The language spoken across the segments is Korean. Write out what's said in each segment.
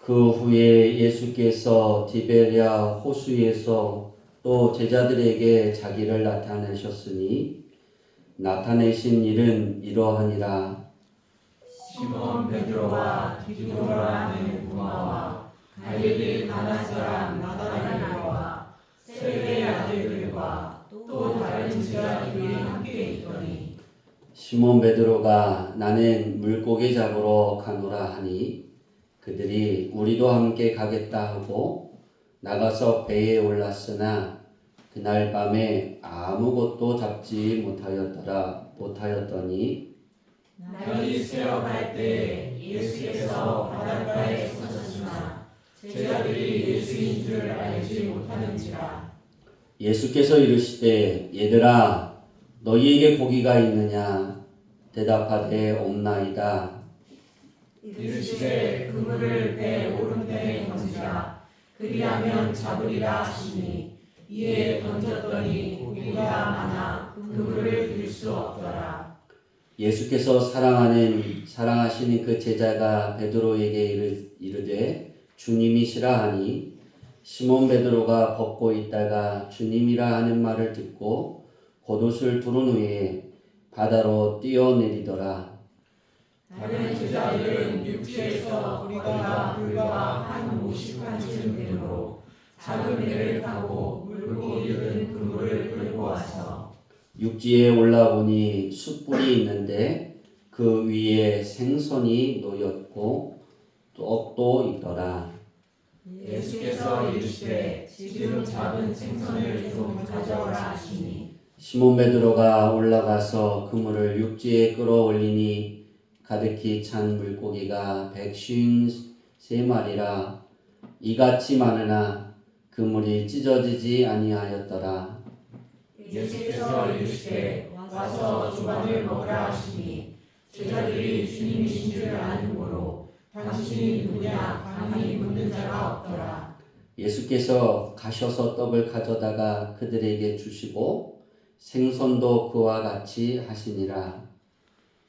그 후에 예수께서 디베랴 호수에서 또 제자들에게 자기를 나타내셨으니 나타내신 일은 이러하니라. 시몬 베드로와 디두라 하는 도마와 갈릴리 가나 사람 나다나엘과 세베의 아들들과 또 다른 제자들이 함께 있더니 시몬 베드로가 나는 물고기 잡으러 가노라 하니 그들이 우리도 함께 가겠다 하고 나가서 배에 올랐으나 그날 밤에 아무것도 잡지 못하였더니 날이 새어갈 때 예수께서 바닷가에 서셨으나 제자들이 예수인 줄 알지 못하는지라. 예수께서 이르시되 얘들아 너희에게 고기가 있느냐 대답하되 없나이다. 이르시되 그물을 배 오른편에 던지라. 그리하면 잡으리라 하시니 이에 던졌더니 고기가 많아 그물을 들 수 없더라. 예수께서 사랑하시는 그 제자가 베드로에게 이르되 주님이시라 하니 시몬 베드로가 벗고 있다가 주님이라 하는 말을 듣고 겉옷을 두른 후에 바다로 뛰어내리더라. 다른 제자들은 육지에서 거리가 불과 한 50칸쯤 되므로 작은 배를 타고 물고기를 그물을 끌고 와서 육지에 올라보니 숯불이 있는데 그 위에 생선이 놓였고 떡도 있더라. 예수께서 이르시되 지금 잡은 생선을 좀 가져오라 하시니 시몬 베드로가 올라가서 그물을 육지에 끌어올리니 가득히 찬 물고기가 153마리라. 이같이 많으나 그물이 찢어지지 아니하였더라. 예수께서 이르시되 와서 조각을 먹으라 하시니 제자들이 주님이신 줄 아는고로 당신이 누구냐 감히 묻는 자가 없더라. 예수께서 가셔서 떡을 가져다가 그들에게 주시고 생선도 그와 같이 하시니라.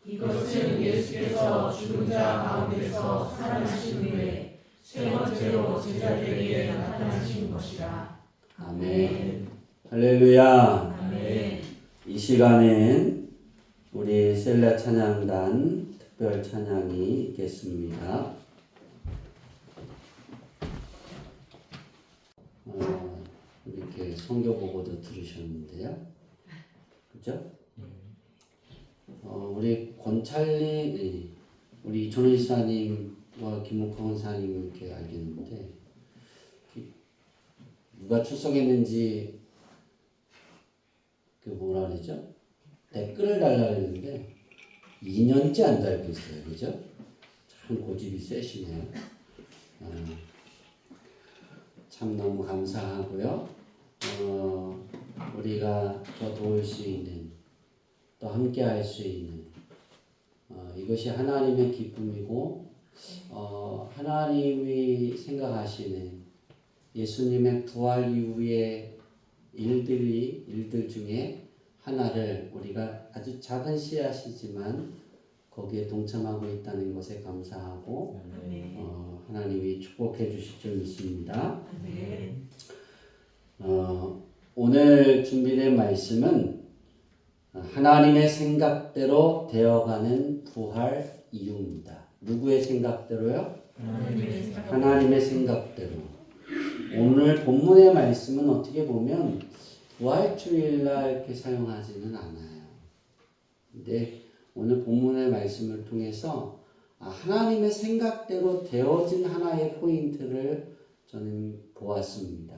이것은 예수께서 죽은 자 가운데서 살아나신 후에 세 번째로 제자들에게 나타나신 것이라. 아멘. 할렐루야. 아멘. 이 시간엔 우리 셀라 찬양단 특별 찬양이 있겠습니다. 이렇게 선교 보고도 들으셨는데요. 그죠? 우리 권찰리, 우리 이천호 이사님과 김목화 원사님 이렇게 알겠는데, 누가 출석했는지, 그 뭐라 그러죠? 댓글을 달라 그랬는데, 2년째 안 달고 있어요. 그죠? 참 고집이 세시네요. 참 너무 감사하고요. 우리가 더 도울 수 있는, 또 함께 할 수 있는 이것이 하나님의 기쁨이고 하나님이 생각하시는 예수님의 부활 이후의 일들 중에 하나를 우리가 아주 작은 씨앗이지만 거기에 동참하고 있다는 것에 감사하고 하나님이 축복해 주실 줄 믿습니다. 오늘 준비된 말씀은 하나님의 생각대로 되어가는 부활 이유입니다. 누구의 생각대로요? 하나님의 생각대로. 오늘 본문의 말씀은 어떻게 보면 부활주일날 이렇게 사용하지는 않아요. 근데 오늘 본문의 말씀을 통해서 하나님의 생각대로 되어진 하나의 포인트를 저는 보았습니다.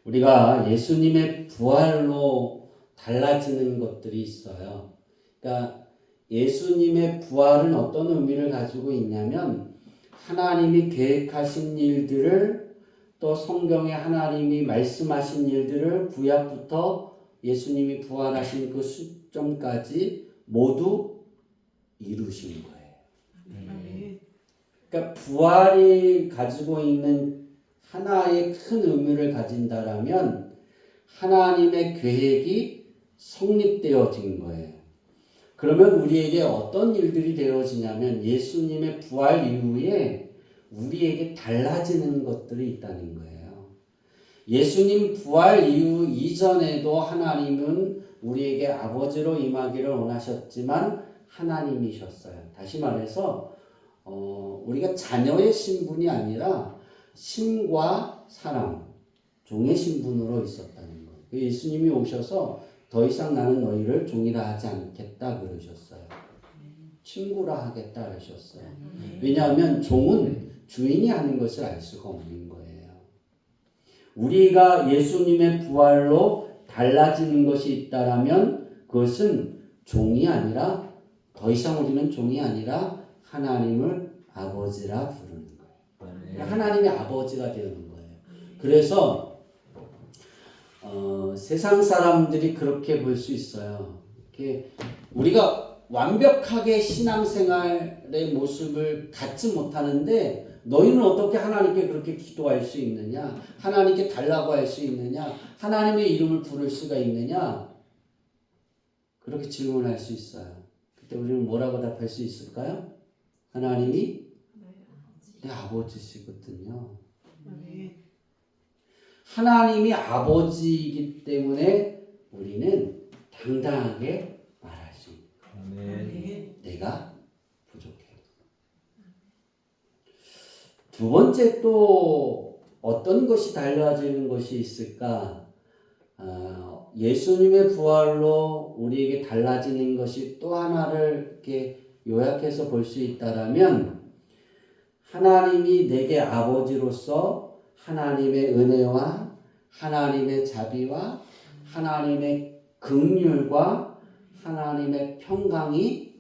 우리가 예수님의 부활로 달라지는 것들이 있어요. 그러니까 예수님의 부활은 어떤 의미를 가지고 있냐면 하나님이 계획하신 일들을 또 성경에 하나님이 말씀하신 일들을 구약부터 예수님이 부활하신 그 시점까지 모두 이루신 거예요. 그러니까 부활이 가지고 있는 하나의 큰 의미를 가진다라면 하나님의 계획이 성립되어진 거예요. 그러면 우리에게 어떤 일들이 되어지냐면 예수님의 부활 이후에 우리에게 달라지는 것들이 있다는 거예요. 예수님 부활 이후 이전에도 하나님은 우리에게 아버지로 임하기를 원하셨지만 하나님이셨어요. 다시 말해서 우리가 자녀의 신분이 아니라 신과 사랑, 종의 신분으로 있었다는 거예요. 예수님이 오셔서 더 이상 나는 너희를 종이라 하지 않겠다 그러셨어요. 친구라 하겠다 그러셨어요. 왜냐하면 종은 주인이 하는 것을 알 수가 없는 거예요. 우리가 예수님의 부활로 달라지는 것이 있다라면 그것은 종이 아니라 더 이상 우리는 종이 아니라 하나님을 아버지라 부르는 거예요. 하나님의 아버지가 되는 거예요. 그래서 세상 사람들이 그렇게 볼 수 있어요. 이렇게 우리가 완벽하게 신앙생활의 모습을 갖지 못하는데 너희는 어떻게 하나님께 그렇게 기도할 수 있느냐? 하나님께 달라고 할 수 있느냐? 하나님의 이름을 부를 수가 있느냐? 그렇게 질문할 수 있어요. 그때 우리는 뭐라고 답할 수 있을까요? 하나님이 내 아버지시거든요. 하나님이 아버지이기 때문에 우리는 당당하게 말할 수 있는 내가 부족해. 두 번째 또 어떤 것이 달라지는 것이 있을까? 예수님의 부활로 우리에게 달라지는 것이 또 하나를 이렇게 요약해서 볼 수 있다라면 하나님이 내게 아버지로서 하나님의 은혜와 하나님의 자비와 하나님의 긍휼과 하나님의 평강이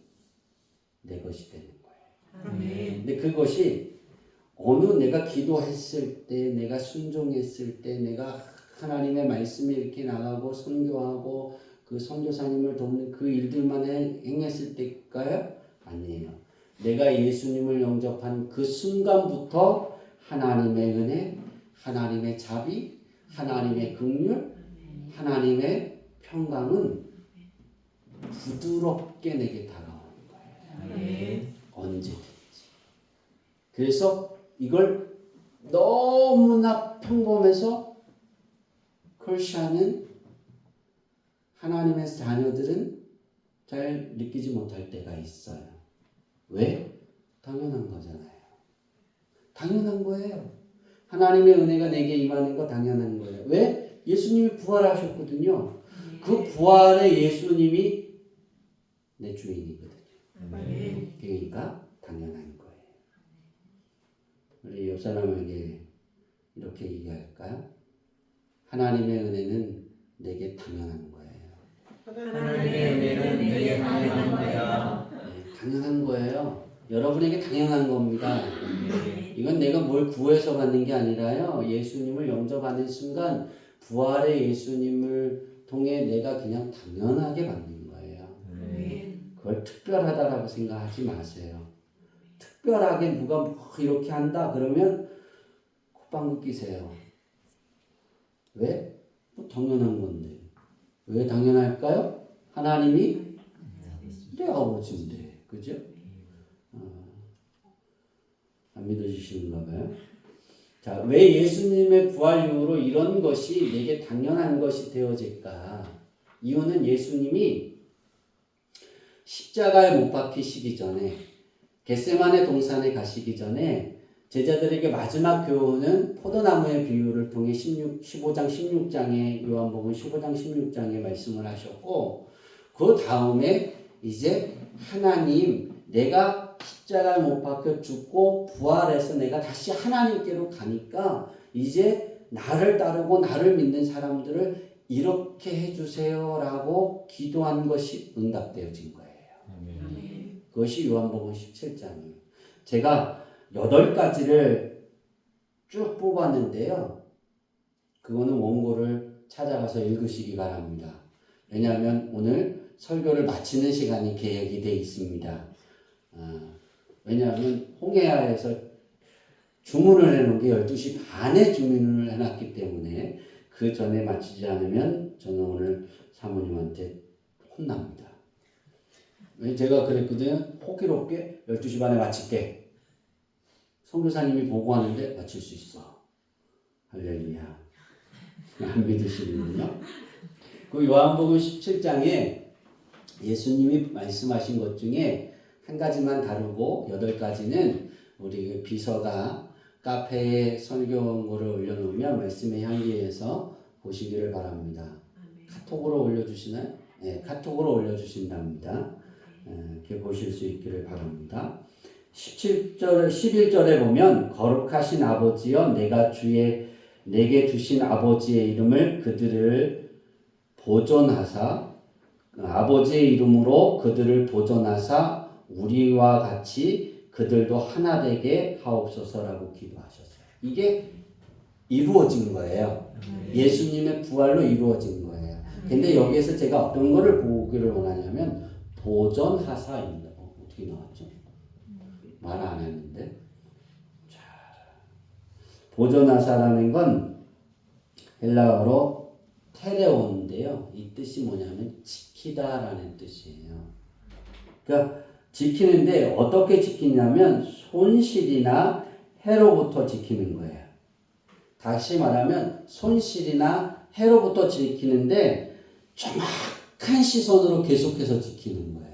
내 것이 되는 거예요. 근데 그것이 어느 내가 기도했을 때, 내가 순종했을 때, 내가 하나님의 말씀에 이렇게 나가고 선교하고 그 선교사님을 돕는 그 일들만 행했을 때일까요? 아니에요. 내가 예수님을 영접한 그 순간부터 하나님의 은혜, 하나님의 자비, 하나님의 긍휼, 하나님의 평강은 부드럽게 내게 다가오는 거예요. 언제든지. 그래서 이걸 너무나 평범해서 크리스천은 하나님의 자녀들은 잘 느끼지 못할 때가 있어요. 왜? 당연한 거잖아요. 당연한 거예요. 하나님의 은혜가 내게 임하는 거 당연한 거예요. 왜? 예수님이 부활하셨거든요. 그 부활의 예수님이 내 주인이거든요. 그러니까 당연한 거예요. 우리 옆 사람에게 이렇게 얘기할까요? 하나님의 은혜는 내게 당연한 거예요. 하나님의 은혜는 내게 당연한 거예요. 네, 당연한 거예요. 여러분에게 당연한 겁니다. 이건 내가 뭘 구해서 받는 게 아니라요. 예수님을 영접하는 순간 부활의 예수님을 통해 내가 그냥 당연하게 받는 거예요. 그걸 특별하다라고 생각하지 마세요. 특별하게 누가 뭐 이렇게 한다 그러면 콧방귀 끼세요. 왜? 뭐 당연한 건데. 왜 당연할까요? 하나님이 내 아버지인데. 그죠? 안 믿어주시는가 봐요. 자, 왜 예수님의 부활 이후로 이런 것이 내게 당연한 것이 되어질까? 이유는 예수님이 십자가에 못 박히시기 전에 겟세마네 동산에 가시기 전에 제자들에게 마지막 교훈은 포도나무의 비유를 통해 15장 16장에 요한복음 15장 16장에 말씀을 하셨고 그 다음에 이제 하나님 내가 십자가에 못 박혀 죽고 부활해서 내가 다시 하나님께로 가니까 이제 나를 따르고 나를 믿는 사람들을 이렇게 해주세요라고 기도한 것이 응답되어진 거예요. 그것이 요한복음 17장이에요. 제가 8가지를 쭉 뽑았는데요. 그거는 원고를 찾아가서 읽으시기 바랍니다. 왜냐하면 오늘 설교를 마치는 시간이 계획이 되어 있습니다. 왜냐하면 홍해야에서 주문을 해놓은 게 12시 반에 주문을 해놨기 때문에 그 전에 마치지 않으면 저는 오늘 사모님한테 혼납니다. 제가 그랬거든요. 호기롭게 12시 반에 마칠게. 선교사님이 보고하는데 맞출 수 있어. 할렐루야. 안 믿으시는군요. 그 요한복음 17장에 예수님이 말씀하신 것 중에 한 가지만 다루고 8가지는 우리 그 비서가 카페에 설교물을 올려놓으면 말씀의 향기에서 보시기를 바랍니다. 카톡으로 올려주시나요? 네, 카톡으로 올려주신답니다. 이렇게 보실 수 있기를 바랍니다. 11절에 보면 거룩하신 아버지여 내게 주신 아버지의 이름을 그들을 보존하사 아버지의 이름으로 그들을 보존하사 우리와 같이 그들도 하나 되게 하옵소서라고 기도하셨어요. 이게 이루어진 거예요. 예수님의 부활로 이루어진 거예요. 근데 여기에서 제가 어떤 거를 보기를 원하냐면 보존하사입니다. 어떻게 나왔죠? 말 안 했는데. 자, 보존하사라는 건 헬라어로 테레온인데요. 이 뜻이 뭐냐면 지키다라는 뜻이에요. 그러니까 지키는데 어떻게 지키냐면 손실이나 해로부터 지키는 거예요. 다시 말하면 손실이나 해로부터 지키는데 정확한 시선으로 계속해서 지키는 거예요.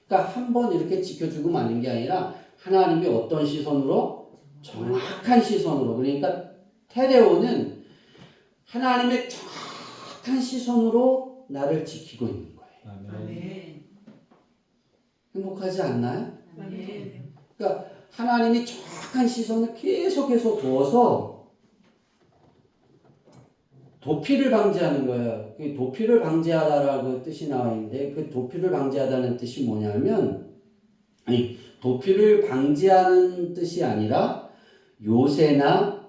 그러니까 한 번 이렇게 지켜주고 마는 게 아니라 하나님이 어떤 시선으로? 정확한 시선으로. 그러니까 테레오는 하나님의 정확한 시선으로 나를 지키고 있는 거예요. 아멘. 행복하지 않나요? 아멘. 그러니까 하나님이 정확한 시선을 계속해서 두어서 도피를 방지하는 거예요. 도피를 방지하다라고 뜻이 나와 있는데 그 도피를 방지하다는 뜻이 뭐냐면 도피를 방지하는 뜻이 아니라 요새나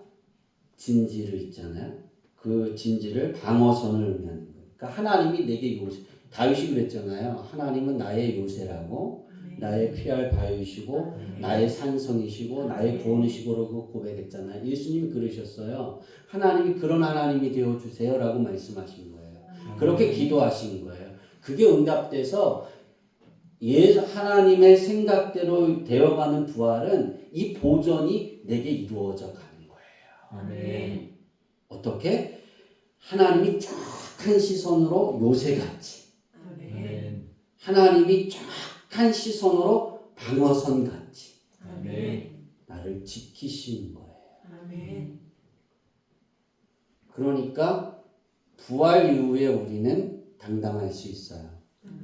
진지를 있잖아요. 그 진지를 방어선을 의미하는 거예요. 그러니까 하나님이 내게 요새 다윗이 그랬잖아요. 하나님은 나의 요새라고 나의 피할 바위시고 나의 산성이시고 나의 구원이시고라고 고백했잖아요. 예수님이 그러셨어요. 하나님이 그런 하나님이 되어주세요 라고 말씀하신 거예요. 그렇게 기도하신 거예요. 그게 응답돼서 하나님의 생각대로 되어가는 부활은 이 보존이 내게 이루어져 가는 거예요. 아멘. 어떻게? 하나님이 정확한 시선으로 요새같이 아멘. 하나님이 정확한 시선으로 방어선같이 아멘. 나를 지키시는 거예요. 아멘. 그러니까 부활 이후에 우리는 당당할 수 있어요.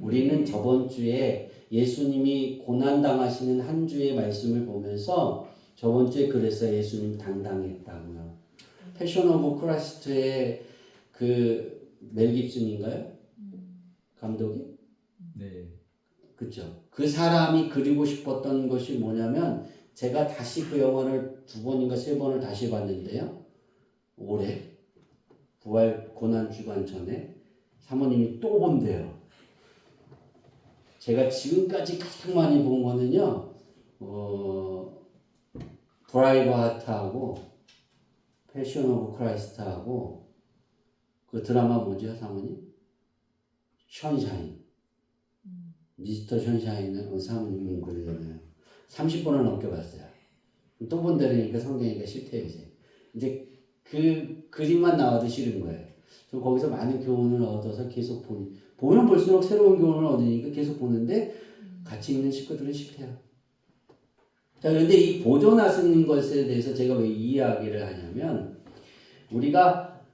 우리는 저번 주에 예수님이 고난당하시는 한 주의 말씀을 보면서 저번 주에 그래서 예수님 당당했다고요. 패션 오브 크라이스트의 그 멜 깁슨인가요? 감독이? 네. 그렇죠. 그 사람이 그리고 싶었던 것이 뭐냐면 제가 다시 그 영화를 2번인가 3번을 다시 봤는데요. 올해 부활 고난 주간 전에 사모님이 또 본대요. 제가 지금까지 가장 많이 본 거는요. 브라이브 하트하고 패션 오브 크라이스트하고 그 드라마 뭐죠, 사모님? 션샤인. 미스터 션샤인은 사모님은 그러잖아요. 30번을 넘게 봤어요. 또 본다니까 성경이니까 싫대요, 이제 그 그림만 나와도 싫은 거예요. 저 거기서 많은 교훈을 얻어서 계속 보면 볼수록 새로운 교훈을 얻으니까 계속 보는데 같이 있는 식구들은 싫대요. 자, 그런데 이 보존하시는 것에 대해서 제가 왜 이 이야기를 하냐면 우리가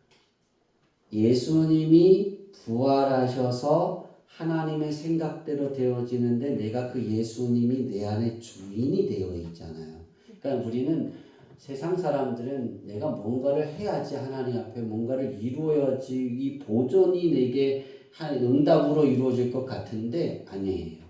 예수님이 부활하셔서 하나님의 생각대로 되어지는데 내가 그 예수님이 내 안에 주인이 되어 있잖아요. 그러니까 우리는 세상 사람들은 내가 뭔가를 해야지 하나님 앞에 뭔가를 이루어야지 이 보존이 내게 응답으로 이루어질 것 같은데 아니에요.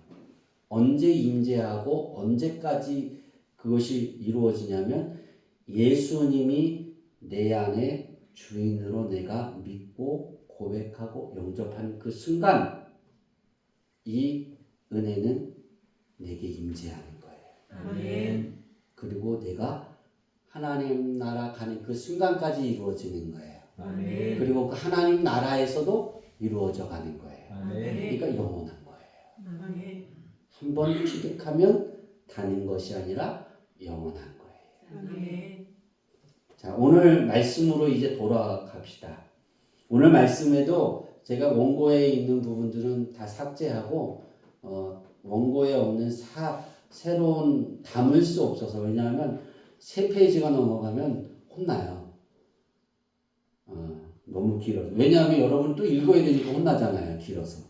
언제 임재하고 언제까지 그것이 이루어지냐면 예수님이 내 안에 주인으로 내가 믿고 고백하고 영접하는 그 순간 이 은혜는 내게 임재하는 거예요. 아멘. 그리고 내가 하나님 나라 가는 그 순간까지 이루어지는 거예요. 아멘. 그리고 그 하나님 나라에서도 이루어져 가는 거예요. 아멘. 그러니까 영원한 거예요. 아멘. 한 번 취득하면 다는 것이 아니라 영원한 거예요. 아멘. 자, 오늘 말씀으로 이제 돌아갑시다. 오늘 말씀에도 제가 원고에 있는 부분들은 다 삭제하고 원고에 없는 새로운 담을 수 없어서, 왜냐하면 3페이지가 넘어가면 혼나요. 너무 길어서. 왜냐하면 여러분 또 읽어야 되니까 혼나잖아요. 길어서.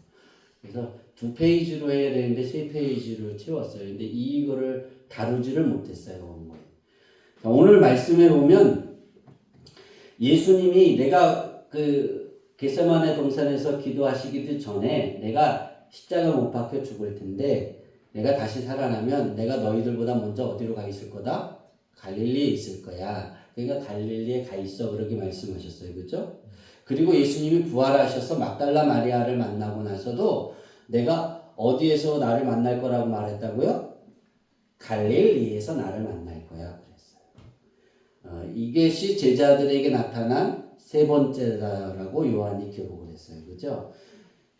그래서 2페이지로 해야 되는데 3페이지로 채웠어요. 근데 이거를 다루지를 못했어요. 원고에. 자, 오늘 말씀에 보면 예수님이 내가 겟세마네 동산에서 기도하시기도 전에 내가 십자가 못 박혀 죽을 텐데 내가 다시 살아나면 내가 너희들보다 먼저 어디로 가 있을 거다? 갈릴리에 있을 거야. 그러니까 갈릴리에 가 있어. 그렇게 말씀하셨어요. 그죠? 그리고 예수님이 부활하셔서 막달라 마리아를 만나고 나서도 내가 어디에서 나를 만날 거라고 말했다고요? 갈릴리에서 나를 만날 거야. 그랬어요. 이것이 제자들에게 나타난 3번째다라고 요한이 기록을 했어요. 그죠?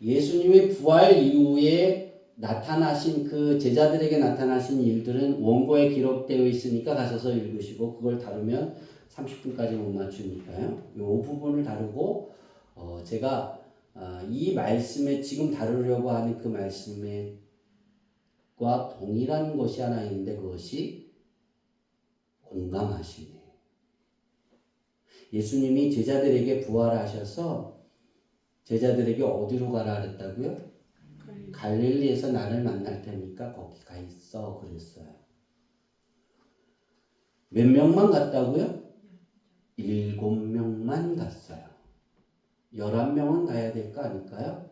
예수님의 부활 이후에 나타나신 그 제자들에게 나타나신 일들은 원고에 기록되어 있으니까 가셔서 읽으시고, 그걸 다루면 30분까지 못 맞추니까요. 이 부분을 다루고 제가 이 말씀에 지금 다루려고 하는 그 말씀과 동일한 것이 하나 있는데 그것이 공감하심이에요. 예수님이 제자들에게 부활하셔서 제자들에게 어디로 가라 그랬다고요? 갈릴리에서 나를 만날 테니까 거기 가 있어 그랬어요. 몇 명만 갔다고요? 7명만 갔어요. 11명은 가야 될 거 아닐까요?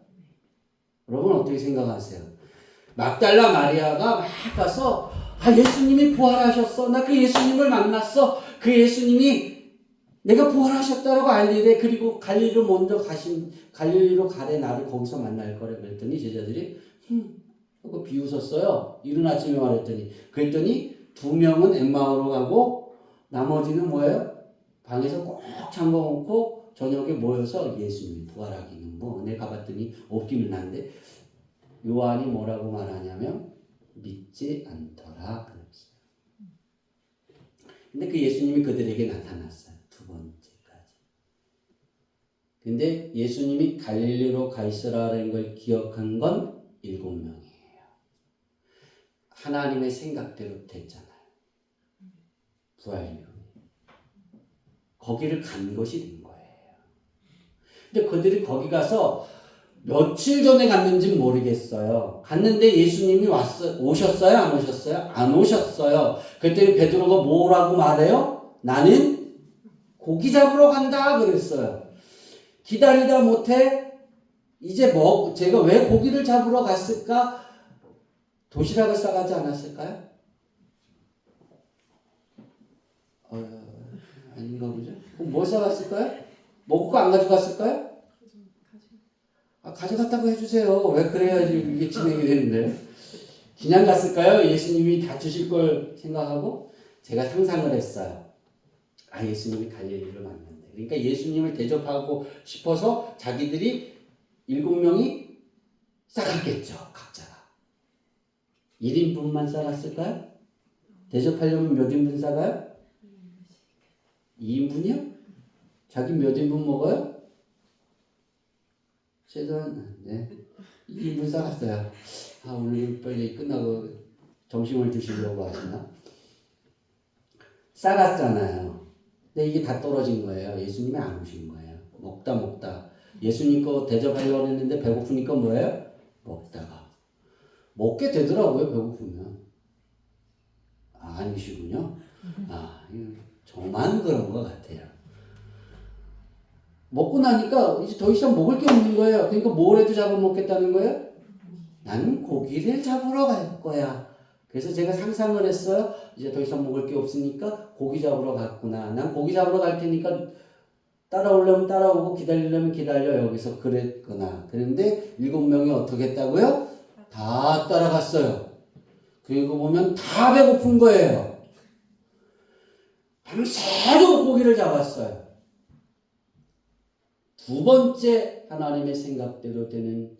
여러분 어떻게 생각하세요? 막달라 마리아가 막 가서 예수님이 부활하셨어. 나 그 예수님을 만났어. 그 예수님이 내가 부활하셨다라고 알리래. 그리고 갈릴리로 먼저 갈릴리로 가래. 나를 거기서 만날 거래. 그랬더니 제자들이 하고 비웃었어요. 이른 아침에 말했더니. 그랬더니 2명은 엠마오로 가고 나머지는 뭐예요? 방에서 꼭 잠궈놓고 저녁에 모여서 예수님이 부활하기는 뭐. 내가 가봤더니 없기는 한데 요한이 뭐라고 말하냐면 믿지 않더라 그랬어요. 근데 그 예수님이 그들에게 나타났어요. 2번째까지. 근데 예수님이 갈릴리로 가 있으라는 걸 기억한 건 7명이에요. 하나님의 생각대로 됐잖아요. 부활 이후에. 거기를 간 것이 된 거예요. 근데 그들이 거기 가서 며칠 전에 갔는지 모르겠어요. 갔는데 예수님이 오셨어요? 안 오셨어요? 안 오셨어요. 그랬더니 베드로가 뭐라고 말해요? 나는 고기 잡으러 간다 그랬어요. 기다리다 못해 이제 제가 왜 고기를 잡으러 갔을까? 도시락을 싸가지 않았을까요? 아닌가 보죠. 그럼 뭘 싸갔을까요? 먹고 안 가져갔을까요? 가져갔다고 해주세요. 왜 그래야지 이게 진행이 되는데. 그냥 갔을까요? 예수님이 다주실 걸 생각하고 제가 상상을 했어요. 예수님이 갈릴리를 만난다. 그러니까 예수님을 대접하고 싶어서 자기들이 7명이 싸갔겠죠. 각자가. 1인분만 싸갔을까요? 대접하려면 몇 인분 싸가요? 2인분이요? 자기 몇 인분 먹어요? 최소한 2인분 싸갔어요. 오늘 빨리 끝나고 점심을 드시려고 하시나? 싸갔잖아요. 근데 이게 다 떨어진 거예요. 예수님이 안 오신 거예요. 먹다 예수님 거 대접하려고 했는데 배고프니까 뭐예요? 먹다가 먹게 되더라고요. 배고프면. 아니시군요. 저만 그런 것 같아요. 먹고 나니까 이제 더 이상 먹을 게 없는 거예요. 그러니까 뭘 해도 잡아먹겠다는 거예요? 나는 고기를 잡으러 갈 거야. 그래서 제가 상상을 했어요. 이제 더 이상 먹을 게 없으니까 고기 잡으러 갔구나. 난 고기 잡으러 갈 테니까 따라오려면 따라오고 기다리려면 기다려. 여기서 그랬구나. 그런데 7명이 어떻게 했다고요? 다 따라갔어요. 그리고 보면 다 배고픈 거예요. 밤새도록 고기를 잡았어요. 2번째 하나님의 생각대로 되는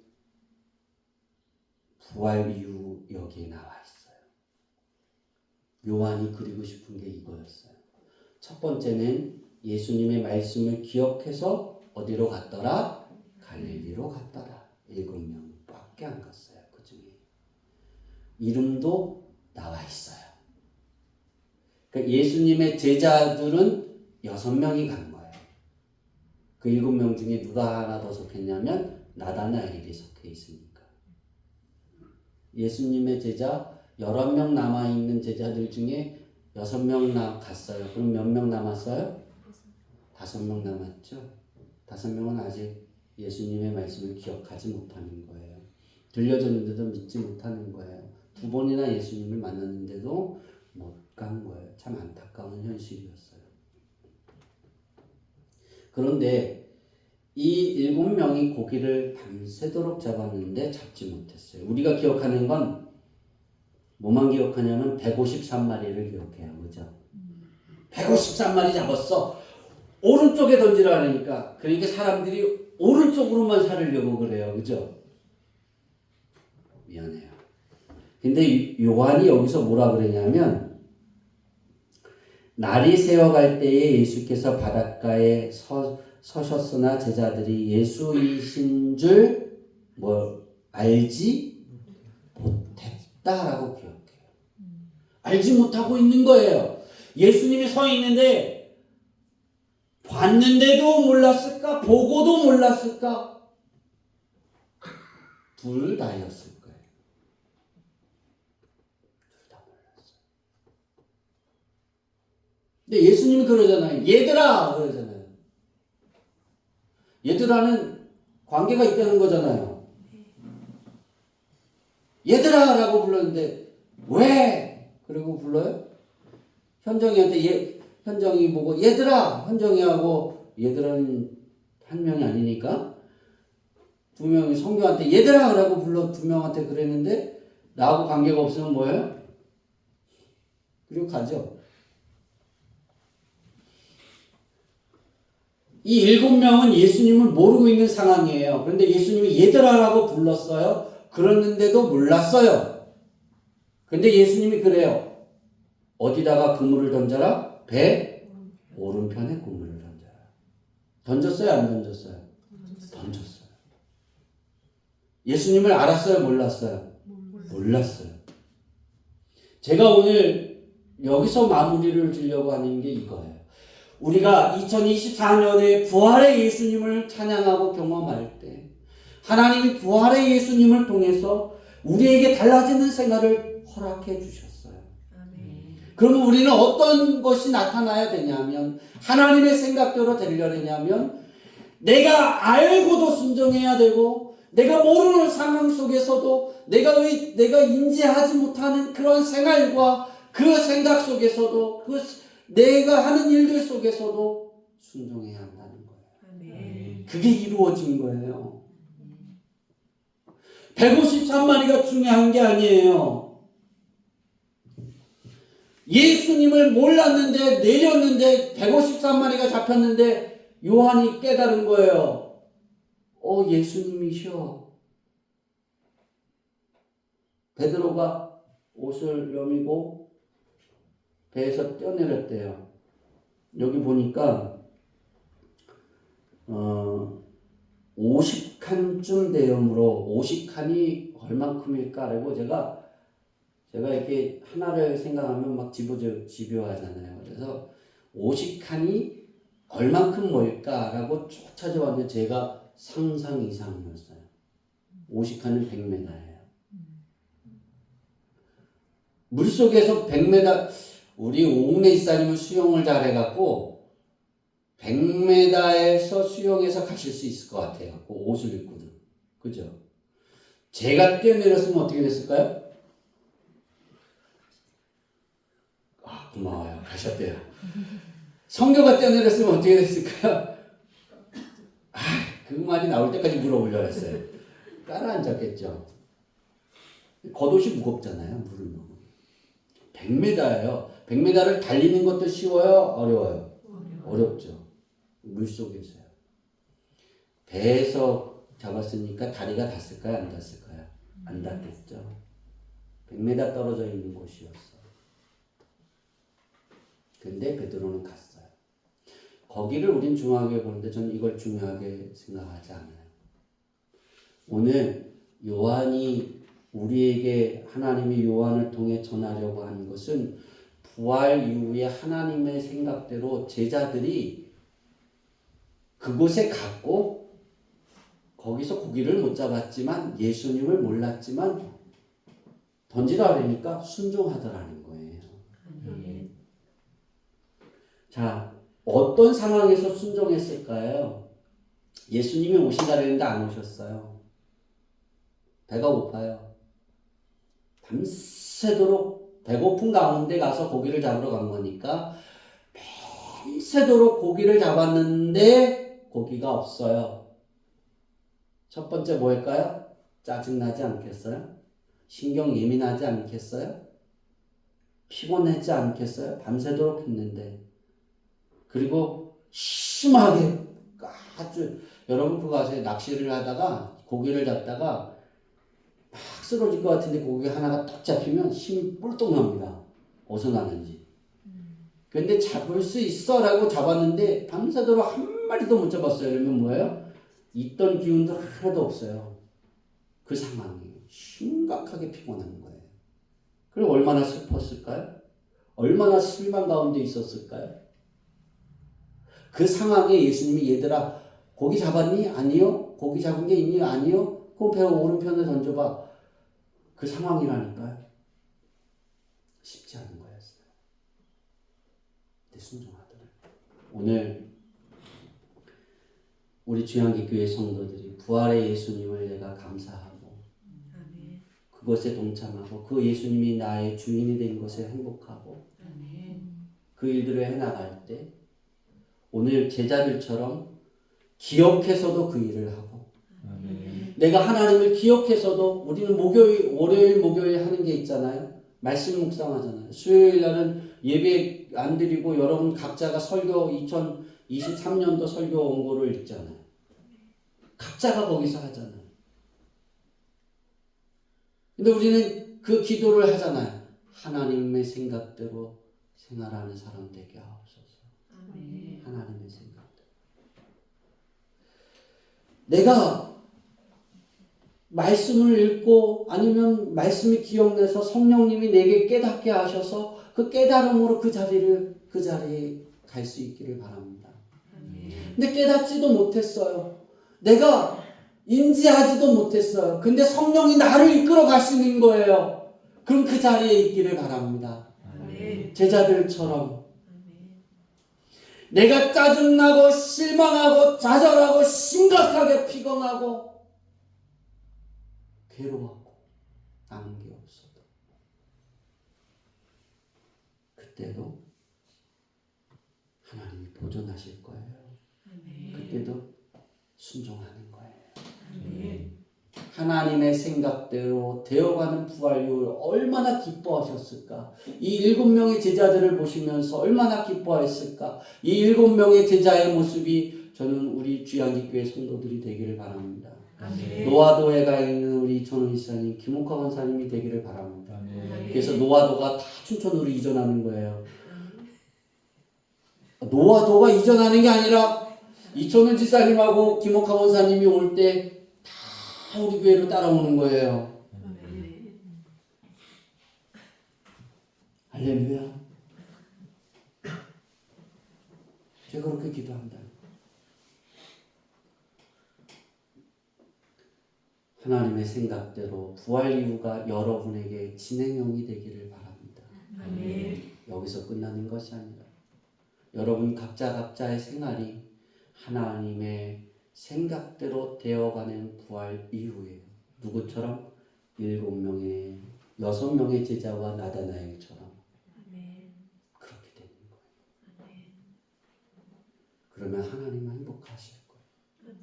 부활 이후 여기에 나와 있어요. 요한이 그리고 싶은 게 이거였어요. 첫 번째는 예수님의 말씀을 기억해서 어디로 갔더라? 갈릴리로 갔더라. 7명밖에 안 갔어요. 그 중에. 이름도 나와 있어요. 그러니까 예수님의 제자들은 6명이 간 거예요. 그 7명 중에 누가 하나 더 속했냐면 나다나엘이 속해 있으니까. 예수님의 제자 11명 남아있는 제자들 중에 6명 갔어요. 그럼 몇 명 남았어요? 5명 남았죠. 5명은 아직 예수님의 말씀을 기억하지 못하는 거예요. 들려줬는데도 믿지 못하는 거예요. 2번이나 예수님을 만났는데도 못 간 거예요. 참 안타까운 현실이었어요. 그런데 이 7명이 고기를 밤새도록 잡았는데 잡지 못했어요. 우리가 기억하는 건 뭐만 기억하냐면 153마리를 기억해요. 그죠? 153마리 잡았어. 오른쪽에 던지라 하니까. 그러니까 사람들이 오른쪽으로만 살으려고 그래요. 그죠? 미안해요. 근데 요한이 여기서 뭐라 그러냐면 날이 새어갈 때에 예수께서 바닷가에 서셨으나 제자들이 예수이신 줄 알지 못했다라고 기억해요. 알지 못하고 있는 거예요. 예수님이 서 있는데 봤는데도 몰랐을까? 보고도 몰랐을까? 둘 다였을 거예요. 둘 다 몰랐어요. 근데 예수님이 그러잖아요. 얘들아! 그러잖아요. 얘들아는 관계가 있다는 거잖아요. 얘들아! 라고 불렀는데 왜? 그리고 불러요? 현정이 보고 얘들아! 현정이하고 얘들은 한 명이 아니니까 2명이 성교한테 얘들아! 라고 불러 2명한테 그랬는데 나하고 관계가 없으면 뭐예요? 그리고 가죠. 이 7명은 예수님을 모르고 있는 상황이에요. 그런데 예수님이 얘들아라고 불렀어요. 그랬는데도 몰랐어요. 근데 예수님이 그래요. 어디다가 그물을 던져라? 배 오른편에 그물을 던져라. 던졌어요? 안 던졌어요? 던졌어요. 예수님을 알았어요? 몰랐어요? 몰랐어요. 제가 오늘 여기서 마무리를 주려고 하는 게 이거예요. 우리가 2024년에 부활의 예수님을 찬양하고 경험할 때 하나님이 부활의 예수님을 통해서 우리에게 달라지는 생활을 허락해 주셨어요. 그러면 우리는 어떤 것이 나타나야 되냐면 하나님의 생각대로 되려냐면 내가 알고도 순종해야 되고 내가 모르는 상황 속에서도 내가 인지하지 못하는 그런 생활과 그 생각 속에서도 내가 하는 일들 속에서도 순종해야 한다는 거예요. 그게 이루어진 거예요. 153마리가 중요한 게 아니에요. 예수님을 몰랐는데 내렸는데 153마리가 잡혔는데 요한이 깨달은 거예요. 예수님이셔. 베드로가 옷을 여미고 배에서 뛰어내렸대요. 여기 보니까 50칸쯤 되므로 50칸이 얼만큼일까? 라고 제가 이렇게 하나를 생각하면 막 집요하잖아요. 그래서 50칸이 얼만큼 뭘까라고 쭉 찾아봤는데 제가 상상 이상이었어요. 50칸은 100m예요. 물속에서 100m, 우리 오은혜 지사님은 수영을 잘해갖고 100m에서 수영해서 가실 수 있을 것 같아요. 그 옷을 입고도. 그죠? 제가 뛰어내렸으면 어떻게 됐을까요? 고마워요. 가셨대요. 성교가 뛰어내렸으면 어떻게 됐을까요? 그 말이 나올 때까지 물어보려고 했어요. 깔아앉았겠죠. 겉옷이 무겁잖아요. 물을 넣으면. 100m예요. 100m를 달리는 것도 쉬워요? 어려워요? 어렵죠. 물속에서요. 배에서 잡았으니까 다리가 닿았을까요? 안 닿았을까요? 안 닿겠죠. 100m 떨어져 있는 곳이었어. 근데 베드로는 갔어요. 거기를 우린 중요하게 보는데 저는 이걸 중요하게 생각하지 않아요. 오늘 요한이 우리에게 하나님이 요한을 통해 전하려고 하는 것은 부활 이후에 하나님의 생각대로 제자들이 그곳에 갔고 거기서 고기를 못 잡았지만 예수님을 몰랐지만 던지라 그러니까 순종하더라는 거예요. 자, 어떤 상황에서 순종했을까요? 예수님이 오신다 그랬는데 안 오셨어요. 배가 고파요. 밤새도록 배고픈 가운데 가서 고기를 잡으러 간 거니까 밤새도록 고기를 잡았는데 고기가 없어요. 첫 번째 뭐일까요? 짜증나지 않겠어요? 신경 예민하지 않겠어요? 피곤하지 않겠어요? 밤새도록 했는데. 그리고 심하게 아주 여러분 그거 아세요? 낚시를 하다가 고기를 잡다가 막 쓰러질 것 같은데 고기 하나가 딱 잡히면 힘이 뿔떡 납니다. 어디서 나는지. 근데 잡을 수 있어 라고 잡았는데 밤새도록 한 마리도 못 잡았어요. 그러면 뭐예요? 있던 기운도 하나도 없어요. 그 상황이 심각하게 피곤한 거예요. 그럼 얼마나 슬펐을까요? 얼마나 실망 가운데 있었을까요? 그 상황에 예수님이 얘들아 고기 잡았니? 아니요. 고기 잡은 게 있니? 아니요. 그럼 배 오른편에 던져봐. 그 상황이라니까요. 쉽지 않은 거였어요. 근데 순종하더라고요. 오늘 우리 주양기 교회 성도들이 부활의 예수님을 내가 감사하고 그것에 동참하고 그 예수님이 나의 주인이 된 것에 행복하고 그 일들을 해나갈 때 오늘 제자들처럼 기억해서도 그 일을 하고 내가 하나님을 기억해서도 우리는 월요일 목요일 하는 게 있잖아요. 말씀 묵상하잖아요. 수요일 날은 예배 안 드리고 여러분 각자가 설교 2023년도 설교 원고를 읽잖아요. 각자가 거기서 하잖아요. 근데 우리는 그 기도를 하잖아요. 하나님의 생각대로 생활하는 사람 되게 하옵소서. 하나님의 생각대로. 내가 말씀을 읽고 아니면 말씀이 기억나서 성령님이 내게 깨닫게 하셔서 그 깨달음으로 그 자리에 갈 수 있기를 바랍니다. 근데 깨닫지도 못했어요. 내가 인지하지도 못했어요. 근데 성령이 나를 이끌어 가시는 거예요. 그럼 그 자리에 있기를 바랍니다. 제자들처럼 내가 짜증나고 실망하고 좌절하고 심각하게 피곤하고 괴로웠고 남은 게 없어도 그때도 하나님이 보존하실 거예요. 그때도 순종하는 거예요. 하나님의 생각대로 되어가는 부활 이후에 얼마나 기뻐하셨을까? 이 7명의 제자들을 보시면서 얼마나 기뻐했을까? 이 7명의 제자의 모습이 저는 우리 주양기교회 성도들이 되기를 바랍니다. 노아도에 가 있는 우리 전훈 이사님, 김옥화 원사님이 되기를 바랍니다. 그래서 노아도가 다 춘천으로 이전하는 거예요. 노아도가 이전하는 게 아니라 이천훈 지사님하고 김옥화 원사님이 올 때 다 우리 교회로 따라오는 거예요. 할렐루야. 제가 그렇게 기도합니다. 하나님의 생각대로 부활 이후가 여러분에게 진행형이 되기를 바랍니다. 여기서 끝나는 것이 아니라 여러분 각자의 생활이 하나님의 생각대로 되어가는 부활 이후에 누구처럼 6명의 제자와 나다나엘처럼 그렇게 되는 거예요. 그러면 하나님은 행복하실 거예요.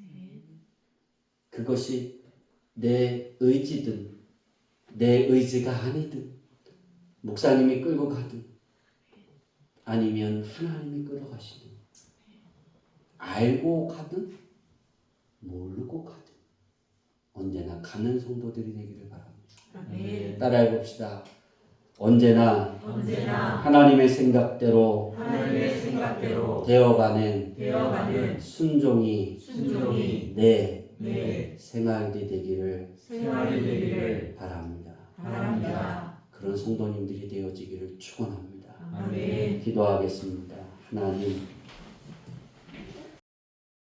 그것이 내 의지든 내 의지가 아니든 목사님이 끌고 가든 아니면 하나님이 끌어가시든 알고 가든 모르고 가든 언제나 가는 성도들이 되기를 바랍니다. 따라해 봅시다. 언제나 하나님의 생각대로 되어가는 순종이 내 생활이 되기를 바랍니다. 그런 성도님들이 되어지기를 축원합니다. 기도하겠습니다. 하나님,